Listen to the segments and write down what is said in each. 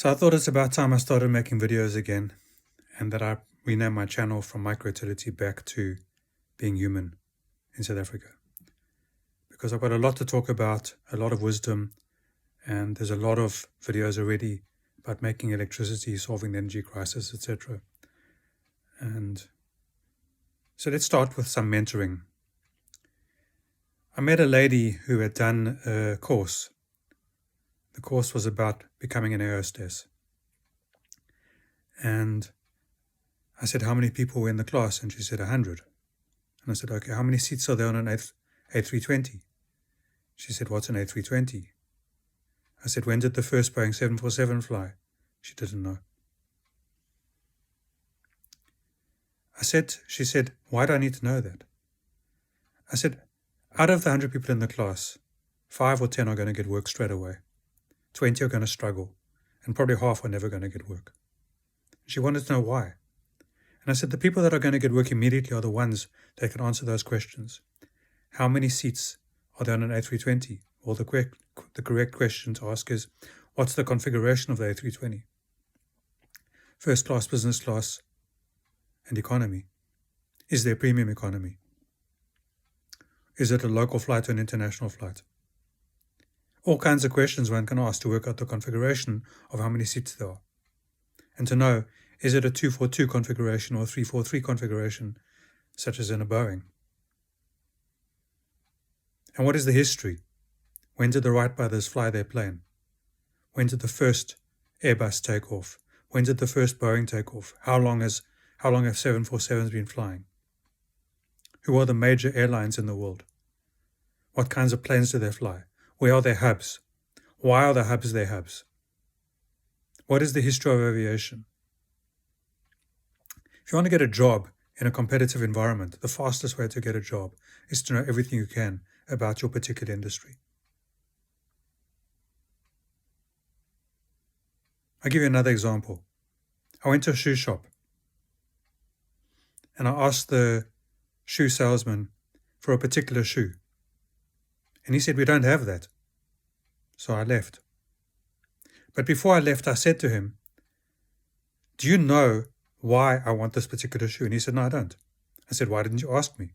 So I thought it's about time I started making videos again and that I renamed my channel from Microutility back to Being Human in South Africa. Because I've got a lot to talk about, a lot of wisdom, and there's a lot of videos already about making electricity, solving the energy crisis, etc. And so let's start with some mentoring. I met a lady who had done a course. The course was about becoming an air hostess. And I said, how many people were in the class? And she said, 100. And I said, okay, how many seats are there on an A320? She said, what's an A320? I said, when did the first Boeing 747 fly? She didn't know. She said, why do I need to know that? I said, out of the 100 people in the class, 5 or 10 are going to get work straight away. 20 are going to struggle, and probably half are never going to get work. She wanted to know why. And I said, the people that are going to get work immediately are the ones that can answer those questions. How many seats are there on an A320? Well, the correct question to ask is, what's the configuration of the A320? First class, business class, and economy. Is there premium economy? Is it a local flight or an international flight? All kinds of questions one can ask to work out the configuration of how many seats there are. And to know, is it a 242 configuration or a 343 configuration, such as in a Boeing? And what is the history? When did the Wright brothers fly their plane? When did the first Airbus take off? When did the first Boeing take off? How long have 747s been flying? Who are the major airlines in the world? What kinds of planes do they fly? Where are their hubs? Why are the hubs their hubs? What is the history of aviation? If you want to get a job in a competitive environment, the fastest way to get a job is to know everything you can about your particular industry. I'll give you another example. I went to a shoe shop and I asked the shoe salesman for a particular shoe. And he said, we don't have that. So I left. But before I left, I said to him, do you know why I want this particular shoe? And he said, no, I don't. I said, why didn't you ask me?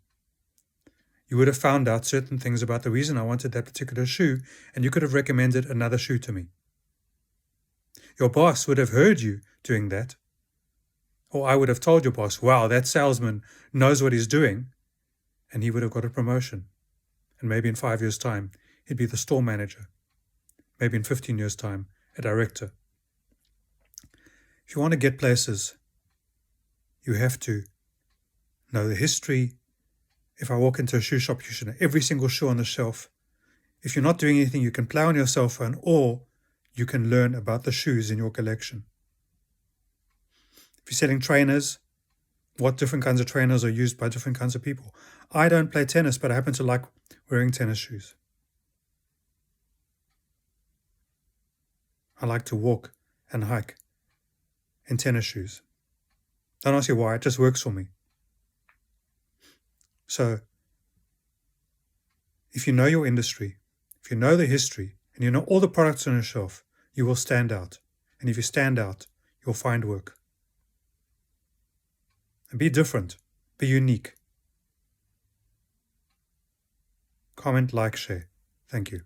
You would have found out certain things about the reason I wanted that particular shoe, and you could have recommended another shoe to me. Your boss would have heard you doing that. Or I would have told your boss, wow, that salesman knows what he's doing, and he would have got a promotion. And maybe in 5 years' time, he'd be the store manager. Maybe in 15 years' time, a director. If you want to get places, you have to know the history. If I walk into a shoe shop, you should know every single shoe on the shelf. If you're not doing anything, you can play on your cell phone, or you can learn about the shoes in your collection. If you're selling trainers, what different kinds of trainers are used by different kinds of people. I don't play tennis, but I happen to like wearing tennis shoes. I like to walk and hike in tennis shoes. Don't ask you why, it just works for me. So, if you know your industry, if you know the history, and you know all the products on your shelf, you will stand out. And if you stand out, you'll find work. And be different. Be unique. Comment, like, share. Thank you.